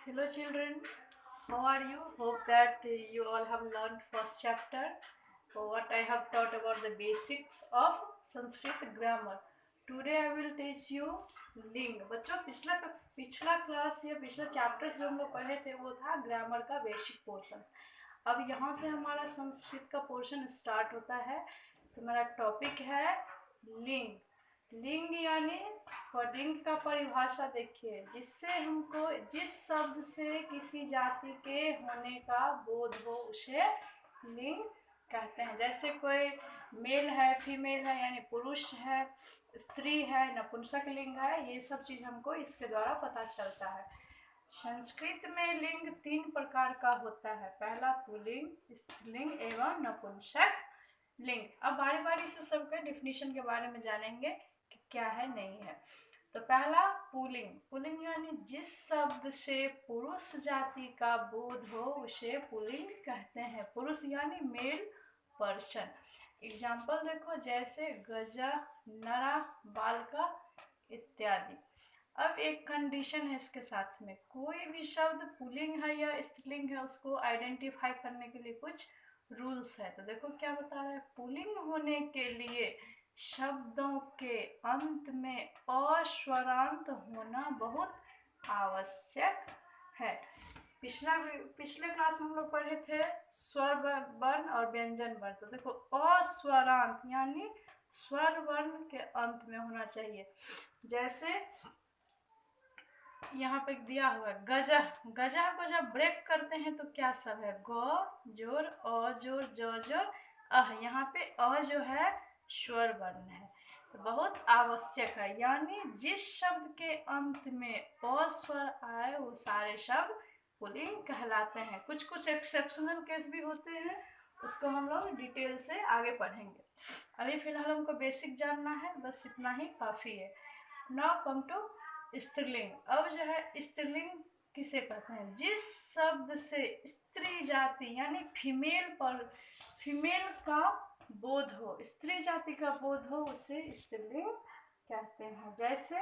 Hello children, how are you? Hope that you all have learned first chapter. So what I have taught about the basics of Sanskrit grammar. Today I will teach you लिंग. बच्चों पिछला class या पिछला chapters जो हम लोग पढ़े थे वो था ग्रामर का बेसिक पोर्शन. अब यहाँ से हमारा संस्कृत का पोर्शन स्टार्ट होता है. तो मेरा टॉपिक है लिंग. लिंग यानी लिंग का परिभाषा देखिए, जिससे हमको जिस शब्द से किसी जाति के होने का बोध हो उसे लिंग कहते हैं. जैसे कोई मेल है, फीमेल है यानी पुरुष है, स्त्री है, नपुंसक लिंग है, ये सब चीज हमको इसके द्वारा पता चलता है. संस्कृत में लिंग 3 प्रकार का होता है. पहला पुल्लिंग, स्त्रीलिंग एवं नपुंसक लिंग. अब बारी बारी से सबके डिफिनीशन के बारे में जानेंगे कि क्या है नहीं है. तो पहला पुल्लिंग. पुल्लिंग यानी जिस शब्द से पुरुष जाति का बोध हो उसे पुल्लिंग कहते हैं. पुरुष यानी मेल पर्सन. एग्जाम्पल देखो, जैसे गजा, नरा, बालका इत्यादि. अब एक कंडीशन है इसके साथ में, कोई भी शब्द पुल्लिंग है या स्त्रीलिंग है उसको आइडेंटिफाई करने के लिए कुछ रूल्स है. तो देखो क्या बता रहा है, पुल्लिंग होने के लिए शब्दों के अंत में अस्वरांत होना बहुत आवश्यक है. पिछले क्लास में हम लोग पढ़े थे स्वर वर्ण और व्यंजन वर्ण. तो देखो अस्वरांत यानी स्वर वर्ण के अंत में होना चाहिए. जैसे यहाँ पे दिया हुआ है गजा. गजा को जब ब्रेक करते हैं तो क्या सब है, ग जोर, अ जोर, ज जोर, अह. यहाँ पे अ जो है स्वर वर्ण है, तो बहुत आवश्यक है. यानी जिस शब्द के अंत में अ स्वर आए वो सारे शब्द पुल्लिंग कहलाते हैं. कुछ कुछ एक्सेप्शनल केस भी होते हैं, उसको हम लोग डिटेल से आगे पढ़ेंगे. अभी फिलहाल हमको बेसिक जानना है, बस इतना ही काफी है. नाउ कम टू स्त्रीलिंग. अब जो है स्त्रीलिंग किसे कहते हैं, जिस शब्द से स्त्री जाति यानी फीमेल का बोध हो, स्त्री जाति का बोध हो, उसे स्त्रीलिंग कहते हैं. जैसे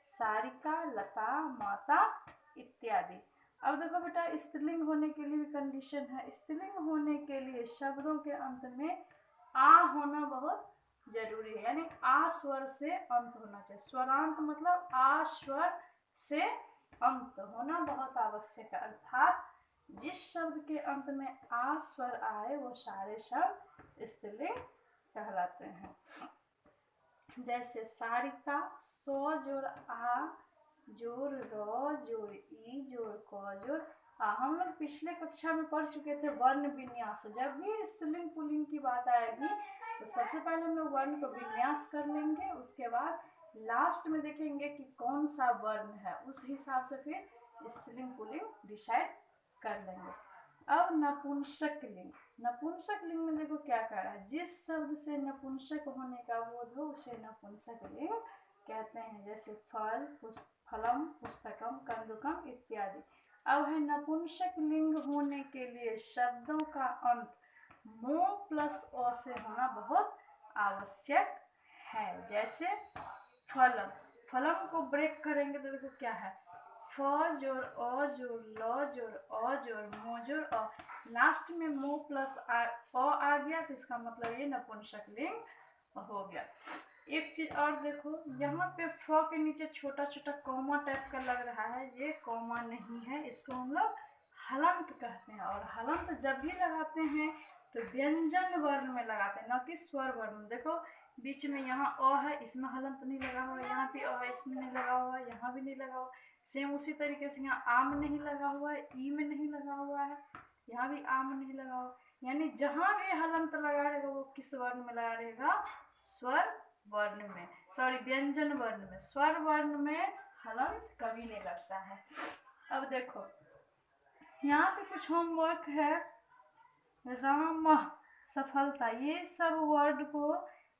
सारिका, लता, माता इत्यादि. अब देखो बेटा, स्त्रीलिंग होने के लिए भी कंडीशन है. स्त्रीलिंग होने के लिए शब्दों के अंत में आ होना बहुत जरूरी है, यानी आ स्वर से अंत होना चाहिए. स्वरांत मतलब आ स्वर से अंत होना बहुत आवश्यक है. अर्थात जिस शब्द के अंत में आ स्वर आए वो सारे शब्द स्त्रीलिंग कहलाते हैं. जैसे सारिका, सो जोर आ जोर र जोर ई जोर क जोर आ. हम लोग पिछले कक्षा में पढ़ चुके थे वर्ण विन्यास. जब भी स्त्रीलिंग पुल्लिंग की बात आएगी तो सबसे पहले हम लोग वर्ण को विन्यास कर लेंगे, उसके बाद लास्ट में देखेंगे कि कौन सा वर्ण है, उस हिसाब से फिर स्त्रीलिंग पुल्लिंग डिसाइड कर लेंगे. अब नपुंसक लिंग. नपुंसक लिंग में देखो क्या कह रहा है, जिस शब्द से नपुंसक होने का बोध हो उसे नपुंसक लिंग कहते हैं. जैसे फल, फलम, पुस्तकम, कंदुकम इत्यादि. अब है नपुंसक लिंग होने के लिए शब्दों का अंत मो प्लस अ से होना बहुत आवश्यक है. जैसे फलम. फलम को ब्रेक करेंगे तो देखो क्या है, फ जोर अ जोर ल जोर अ जोर मो जोर अ. लास्ट में मो प्लस अ आ गया तो इसका मतलब ये नपुंसक लिंग हो गया. एक चीज और देखो, यहाँ पे फ के नीचे छोटा छोटा कॉमा टाइप का लग रहा है, ये कॉमा नहीं है, इसको हम लोग हलंत कहते हैं. और हलंत जब भी लगाते हैं तो व्यंजन वर्ण में लगाते हैं, न कि स्वर वर्ण. देखो बीच में यहाँ अ है, इसमें हलंत नहीं लगा हुआ, यहाँ भी अ है, इसमें नहीं लगा हुआ, यहाँ भी नहीं लगा हुआ. सेम उसी तरीके से यहाँ आ में नहीं लगा हुआ है, ई में नहीं लगा हुआ है, यहाँ भी आ में नहीं लगा हुआ. यानी जहां भी हलंत लगा रहेगा वो किस वर्ण में लगा रहेगा, स्वर वर्ण में, सॉरी व्यंजन वर्ण में. स्वर वर्ण में हलंत कभी नहीं लगता है. अब देखो यहाँ पे कुछ होमवर्क है. राम, सफलता, ये सब वर्ड को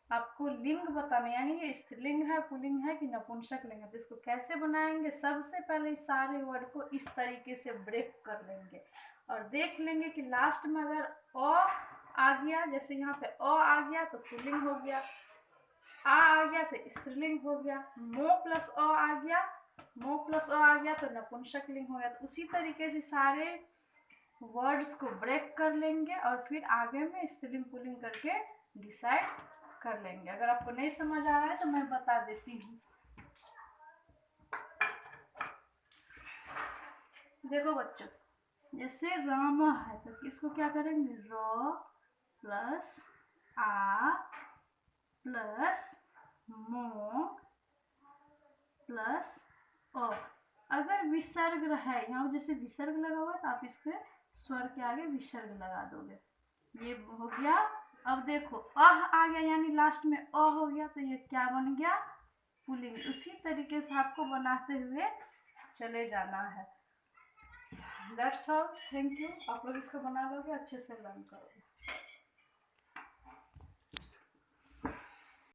आपको लिंग बताना, यानी ये स्त्रीलिंग है, पुल्लिंग है कि नपुंसक लिंग है. तो इसको कैसे बनाएंगे, सबसे पहले इस सारे वर्ड को इस तरीके से ब्रेक कर लेंगे और देख लेंगे कि लास्ट में अगर अ आ गया, जैसे यहाँ पे अ आ गया तो पुल्लिंग हो गया, आ गया तो स्त्रीलिंग हो गया, मो प्लस अ आ गया मो प्लस अ आ गया तो नपुंसकलिंग हो गया। तो उसी तरीके से सारे वर्ड्स को ब्रेक कर लेंगे और फिर आगे में स्त्रीलिंग पुल्लिंग करके डिसाइड कर लेंगे। अगर आपको नहीं समझ आ रहा है तो मैं बता देती हूँ। देखो बच्चों, जैसे राम है तो इसको क्या करेंगे, र प्लस आ प्लस मो प्लस अ। अगर विसर्ग है यहाँ जैसे विसर्ग लगा हुआ तो आप इसके स्वर के आगे विसर्ग लगा दोगे। ये हो गया। अब देखो अह आ गया यानी लास्ट में अ हो गया तो ये क्या बन गया, पुल्लिंग। उसी तरीके से आपको बनाते हुए चले जाना है। That's all, thank you. आप लोग इसको बना लोगे, अच्छे से लर्न करोगे।